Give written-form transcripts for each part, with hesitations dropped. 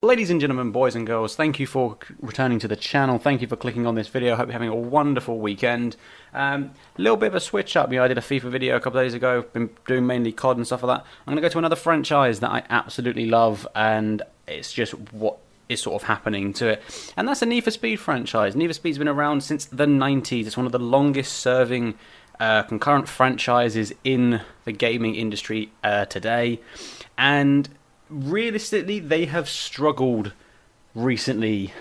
Ladies and gentlemen, boys and girls, thank you for returning to the channel. Thank you for clicking on this video. I hope you're having a wonderful weekend. A little bit of a switch up. I did a FIFA video a couple of days ago. Been doing mainly COD and stuff like that. I'm going to go to another franchise that I absolutely love, and it's just what is sort of happening to it. And that's the Need for Speed franchise. Need for Speed's been around since the 90s. It's one of the longest serving concurrent franchises in the gaming industry today. And realistically, they have struggled recently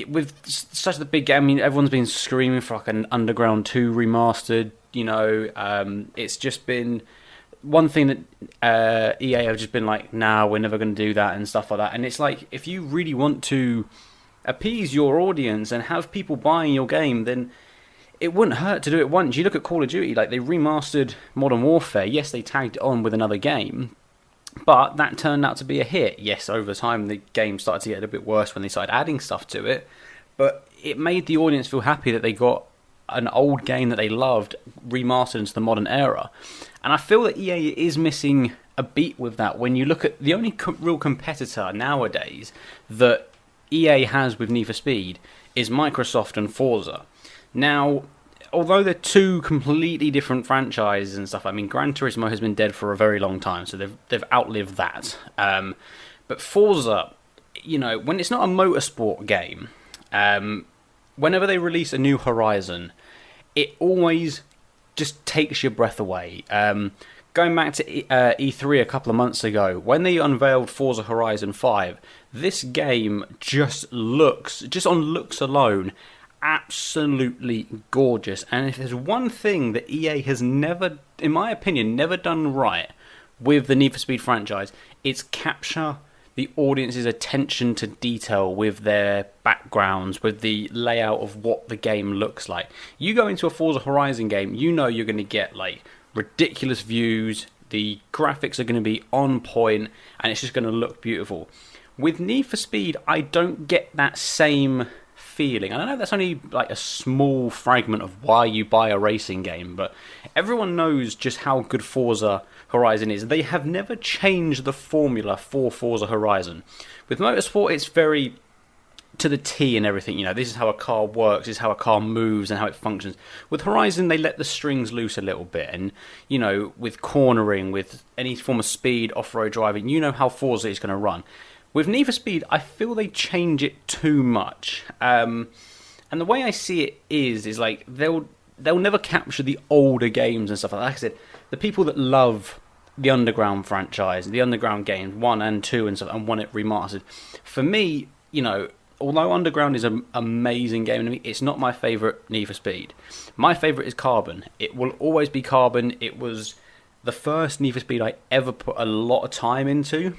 with such a big game. I mean, everyone's been screaming for like an Underground 2 remastered. It's just been one thing that EA have just been like, nah, we're never going to do that and stuff like that. And it's like, if you really want to appease your audience and have people buying your game, then it wouldn't hurt to do it once. You look at Call of Duty, like they remastered Modern Warfare. Yes, they tagged it on with another game, but that turned out to be a hit. Yes, over time the game started to get a little bit worse when they started adding stuff to it, but it made the audience feel happy that they got an old game that they loved remastered into the modern era. And I feel that EA is missing a beat with that. When you look at the only real competitor nowadays that EA has with Need for Speed is Microsoft and Forza. Now, although they're two completely different franchises and stuff, I mean, Gran Turismo has been dead for a very long time, so they've outlived that. But Forza, when it's not a motorsport game, whenever they release a new Horizon, it always just takes your breath away. Going back to E3 a couple of months ago, when they unveiled Forza Horizon 5, this game just on looks alone, absolutely gorgeous. And if there's one thing that EA has never, in my opinion, never done right with the Need for Speed franchise, it's capture the audience's attention to detail with their backgrounds, with the layout of what the game looks like. You go into a Forza Horizon game, you know you're going to get like ridiculous views, the graphics are going to be on point, and it's just going to look beautiful. With Need for Speed, I don't get that same feeling. I know that's only like a small fragment of why you buy a racing game, but everyone knows just how good Forza Horizon is. They have never changed the formula for Forza Horizon. With motorsport, it's very to the T and everything. This is how a car works, this is how a car moves and how it functions. With Horizon, they let the strings loose a little bit, and with cornering, with any form of speed, off-road driving, how Forza is going to run. With Need for Speed, I feel they change it too much. And the way I see it is like they'll never capture the older games and stuff like that. Like I said, the people that love the Underground franchise, the Underground games, 1 and 2 and stuff, and want it remastered. For me, although Underground is an amazing game to me, it's not my favourite Need for Speed. My favourite is Carbon. It will always be Carbon. It was the first Need for Speed I ever put a lot of time into.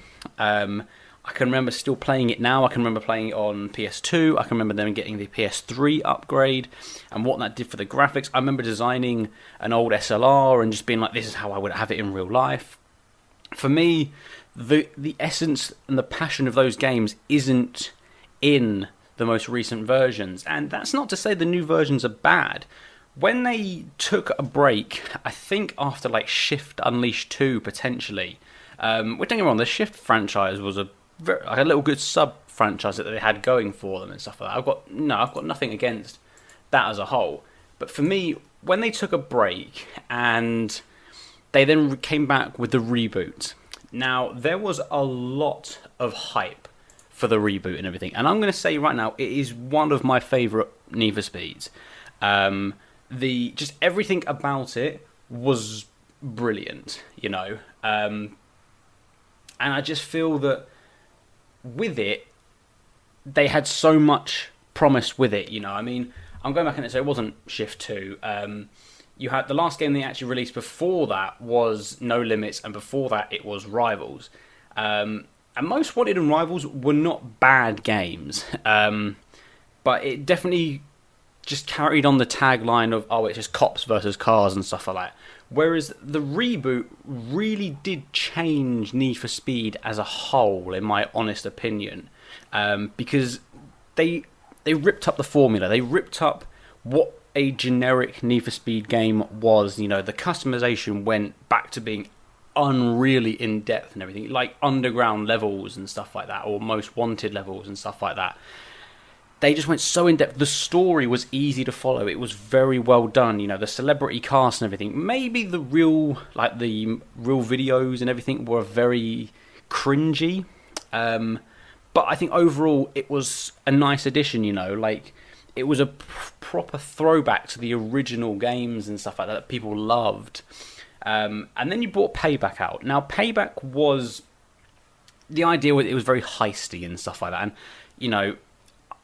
I can remember still playing it now. I can remember playing it on PS2. I can remember them getting the PS3 upgrade and what that did for the graphics. I remember designing an old SLR and just being like, this is how I would have it in real life. For me, the essence and the passion of those games isn't in the most recent versions. And that's not to say the new versions are bad. When they took a break, I think after like Shift Unleashed 2 potentially, don't get me wrong, the Shift franchise was a little good sub franchise that they had going for them and stuff like that. I've got nothing against that as a whole. But for me, when they took a break and they then came back with the reboot, now there was a lot of hype for the reboot and everything. And I'm going to say right now, it is one of my favourite Need for Speeds. Just everything about it was brilliant, and I just feel that with it, they had so much promise with it. I mean, I'm going back and say it wasn't Shift 2. You had the last game they actually released before that was No Limits, and before that it was Rivals. And Most Wanted and Rivals were not bad games, but it definitely just carried on the tagline of, it's just cops versus cars and stuff like that. Whereas the reboot really did change Need for Speed as a whole, in my honest opinion, because they ripped up the formula. They ripped up what a generic Need for Speed game was. The customization went back to being unreally in depth and everything, like underground levels and stuff like that, or most wanted levels and stuff like that. They just went so in depth. The story was easy to follow. It was very well done. You know, the celebrity cast and everything. Maybe the real videos and everything were very cringy. But I think overall it was a nice addition. You know, like it was a proper throwback to the original games and stuff like that people loved. And then you brought Payback out. Now, Payback was the idea was it was very heisty and stuff like that. And you know,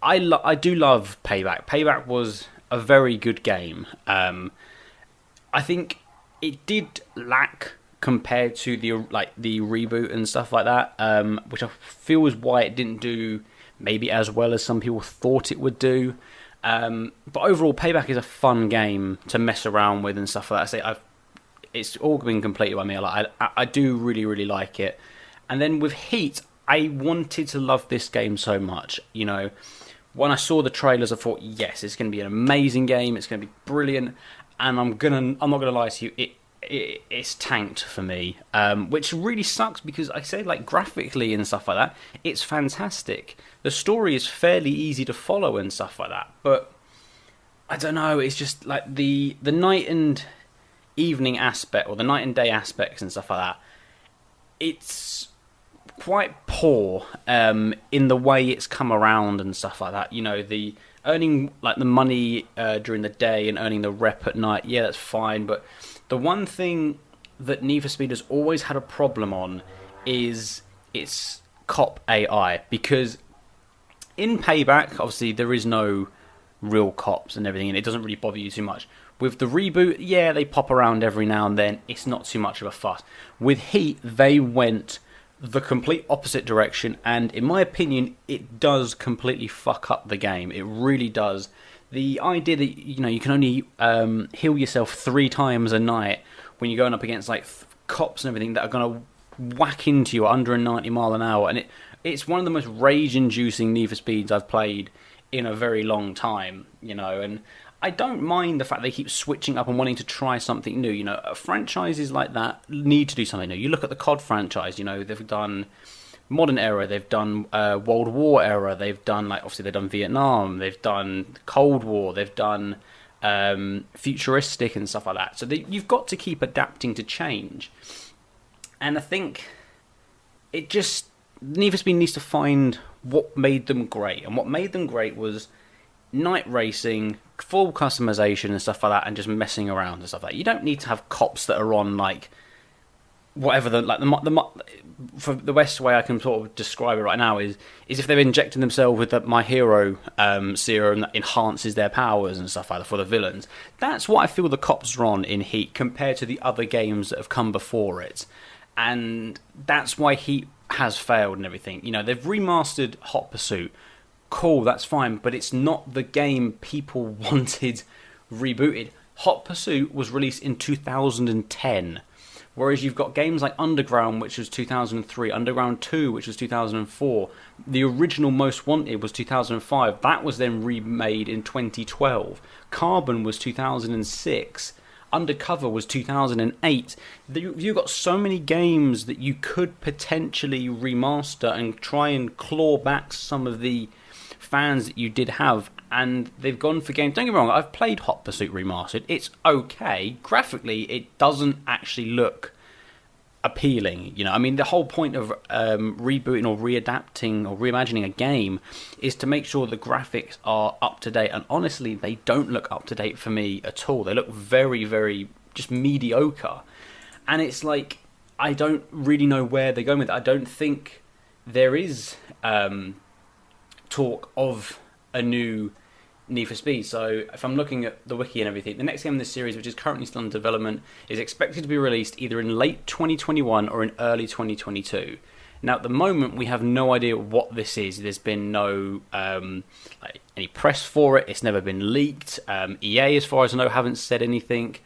I do love Payback. Payback was a very good game. I think it did lack compared to the reboot and stuff like that, which I feel is why it didn't do maybe as well as some people thought it would do. But overall, Payback is a fun game to mess around with and stuff like that. It's all been completed by me. I do really, really like it. And then with Heat, I wanted to love this game so much. You know, when I saw the trailers, I thought, yes, it's going to be an amazing game. It's going to be brilliant. And I'm not gonna lie to you, it's tanked for me, which really sucks because I say, like, graphically and stuff like that, it's fantastic. The story is fairly easy to follow and stuff like that. But I don't know. It's just like the night and evening aspect, or the night and day aspects and stuff like that, it's quite poor in the way it's come around and stuff like that. You know, the earning like the money during the day and earning the rep at night, yeah, that's fine. But the one thing that Need for Speed has always had a problem on is its cop AI, because in Payback, obviously, there is no real cops and everything, and it doesn't really bother you too much. With the reboot, yeah, they pop around every now and then. It's not too much of a fuss. With Heat, they went the complete opposite direction, and in my opinion, it does completely fuck up the game. It really does. The idea that, you know, you can only heal yourself 3 times a night when you're going up against like cops and everything that are going to whack into you under a 90 mile an hour, and it's one of the most rage-inducing Need for Speeds I've played in a very long time, you know. And I don't mind the fact they keep switching up and wanting to try something new. You know, franchises like that need to do something new. You look at the COD franchise, you know, they've done modern era, they've done World War era, they've done, like, obviously they've done Vietnam, they've done Cold War, they've done futuristic and stuff like that. So you've got to keep adapting to change. And I think Need for Speed needs to find what made them great. And what made them great was night racing, full customization and stuff like that, and just messing around and stuff like that. You don't need to have cops that are on, like, whatever for the best way I can sort of describe it right now is if they've injected themselves with the My Hero serum that enhances their powers and stuff like that for the villains. That's what I feel the cops are on in Heat compared to the other games that have come before it. And that's why Heat has failed and everything. You know, they've remastered Hot Pursuit. Cool, that's fine, but it's not the game people wanted rebooted. Hot Pursuit was released in 2010, whereas you've got games like Underground, which was 2003, Underground 2, which was 2004. The original Most Wanted was 2005. That was then remade in 2012. Carbon was 2006. Undercover was 2008. You've got so many games that you could potentially remaster and try and claw back some of the fans that you did have, and they've gone for games. Don't get me wrong, I've played Hot Pursuit Remastered. It's okay. Graphically, it doesn't actually look appealing. You know, I mean, the whole point of rebooting or readapting or reimagining a game is to make sure the graphics are up to date, and honestly, they don't look up to date for me at all. They look very, very just mediocre, and it's like, I don't really know where they're going with it. I don't think there is talk of a new Need for Speed. So if I'm looking at the wiki and everything, the next game in this series, which is currently still in development, is expected to be released either in late 2021 or in early 2022. Now, at the moment, we have no idea what this is. There's been no any press for it. It's never been leaked. EA, as far as I know, haven't said anything.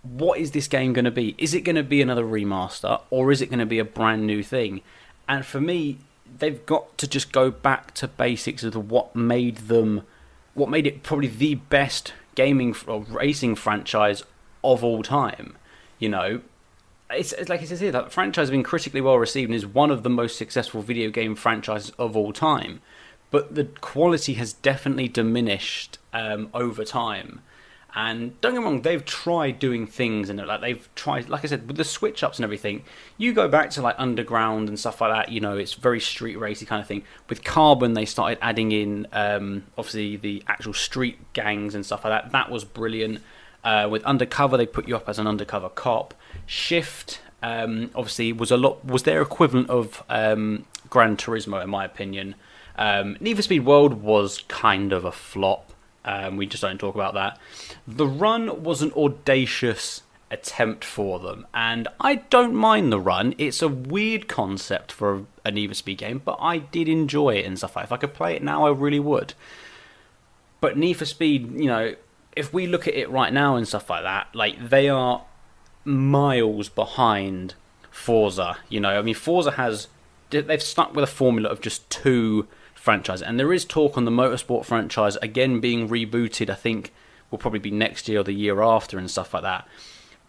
What is this game going to be? Is it going to be another remaster, or is it going to be a brand new thing? And for me, they've got to just go back to basics of what made it probably the best gaming or racing franchise of all time. You know, it's like it says here, that franchise has been critically well received and is one of the most successful video game franchises of all time. But the quality has definitely diminished over time. And don't get me wrong, they've tried doing things, and like they've tried, like I said, with the switch ups and everything. You go back to like Underground and stuff like that. You know, it's very street racy kind of thing. With Carbon, they started adding in obviously the actual street gangs and stuff like that. That was brilliant. With Undercover, they put you up as an undercover cop. Shift obviously was their equivalent of Gran Turismo, in my opinion. Need for Speed World was kind of a flop. We just don't talk about that. The Run was an audacious attempt for them, and I don't mind The Run. It's a weird concept for a Need for Speed game, but I did enjoy it and stuff like that. If I could play it now, I really would. But Need for Speed, you know, if we look at it right now and stuff like that, like they are miles behind Forza. You know, I mean, they've stuck with a formula of just two franchise, and there is talk on the motorsport franchise again being rebooted. I think will probably be next year or the year after and stuff like that.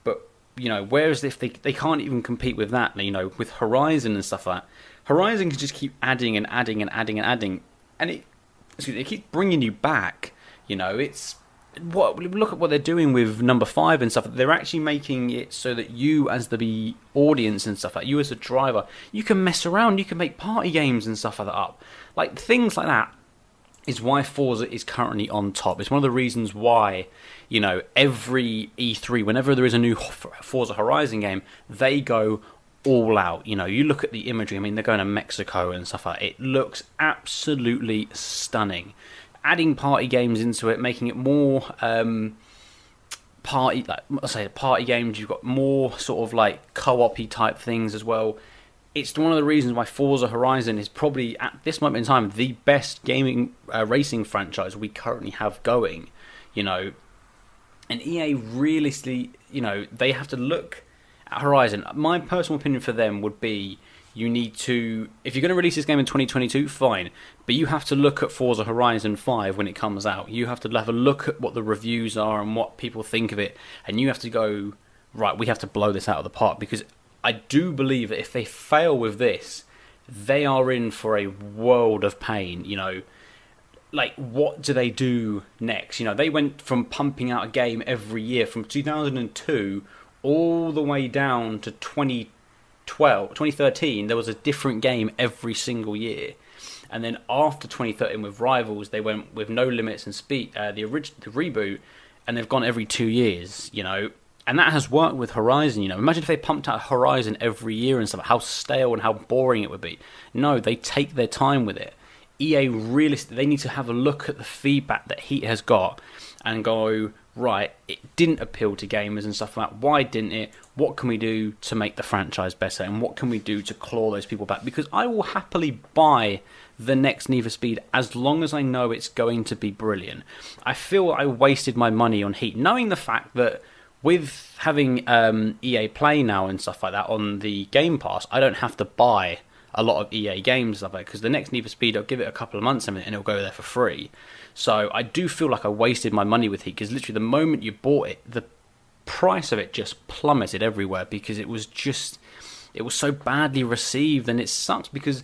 But you know, whereas if they can't even compete with that, you know, with Horizon and stuff like that. Horizon can just keep adding and adding and adding and adding, and it keeps bringing you back. You know, look at what they're doing with number 5 and stuff. They're actually making it so that you as the audience and stuff like you as a driver, you can mess around, you can make party games and stuff like that up. Like things like that is why Forza is currently on top. It's one of the reasons why, you know, every E3, whenever there is a new Forza Horizon game, they go all out. You know, you look at the imagery, I mean, they're going to Mexico and stuff like that. It looks absolutely stunning. Adding party games into it, making it more party games. You've got more sort of like co-op-y type things as well. It's one of the reasons why Forza Horizon is probably at this moment in time the best gaming racing franchise we currently have going. You know, and EA realistically, you know, they have to look at Horizon. My personal opinion for them would be, you need to, if you're going to release this game in 2022, fine. But you have to look at Forza Horizon 5 when it comes out. You have to have a look at what the reviews are and what people think of it. And you have to go, right, we have to blow this out of the park. Because I do believe that if they fail with this, they are in for a world of pain. You know, like, what do they do next? You know, they went from pumping out a game every year from 2002 all the way down to 2013, there was a different game every single year. And then after 2013 with Rivals, they went with No Limits and Speed, the reboot, and they've gone every 2 years, you know. And that has worked with Horizon, you know. Imagine if they pumped out Horizon every year and stuff, how stale and how boring it would be. No, they take their time with it. EA they need to have a look at the feedback that Heat has got and go, right, it didn't appeal to gamers and stuff like that. Why didn't it? What can we do to make the franchise better? And what can we do to claw those people back? Because I will happily buy the next Need for Speed as long as I know it's going to be brilliant. I feel I wasted my money on Heat, knowing the fact that with having EA Play now and stuff like that on the Game Pass, I don't have to buy a lot of EA games and stuff like that, because the next Need for Speed, I'll give it a couple of months and it'll go there for free. So I do feel like I wasted my money with Heat, because literally the moment you bought it, the price of it just plummeted everywhere, because it was so badly received, and it sucks because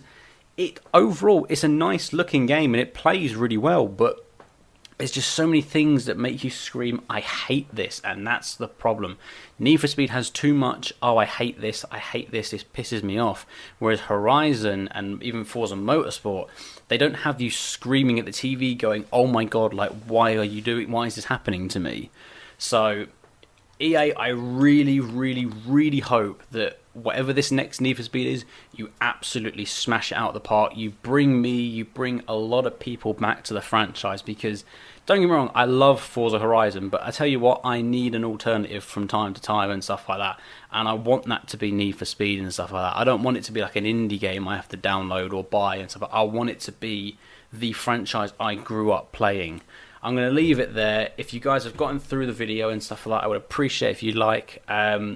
overall it's a nice looking game and it plays really well, but there's just so many things that make you scream, I hate this, and that's the problem. Need for Speed has too much, I hate this, this pisses me off. Whereas Horizon and even Forza Motorsport, they don't have you screaming at the TV going, oh my god, like, why is this happening to me? So, EA, I really, really, really hope that whatever this next Need for Speed is, you absolutely smash it out of the park. You bring a lot of people back to the franchise, because, don't get me wrong, I love Forza Horizon, but I tell you what, I need an alternative from time to time and stuff like that, and I want that to be Need for Speed and stuff like that. I don't want it to be like an indie game I have to download or buy and stuff. I want it to be the franchise I grew up playing. I'm going to leave it there. If you guys have gotten through the video and stuff like that, I would appreciate if you like,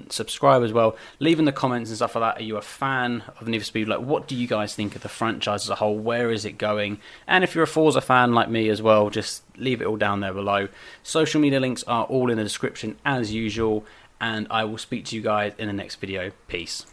subscribe as well, leave in the comments and stuff like that. Are you a fan of Need for Speed? Like, what do you guys think of the franchise as a whole? Where is it going? And if you're a Forza fan like me as well, just leave it all down there below. Social media links are all in the description as usual. and I will speak to you guys in the next video. Peace.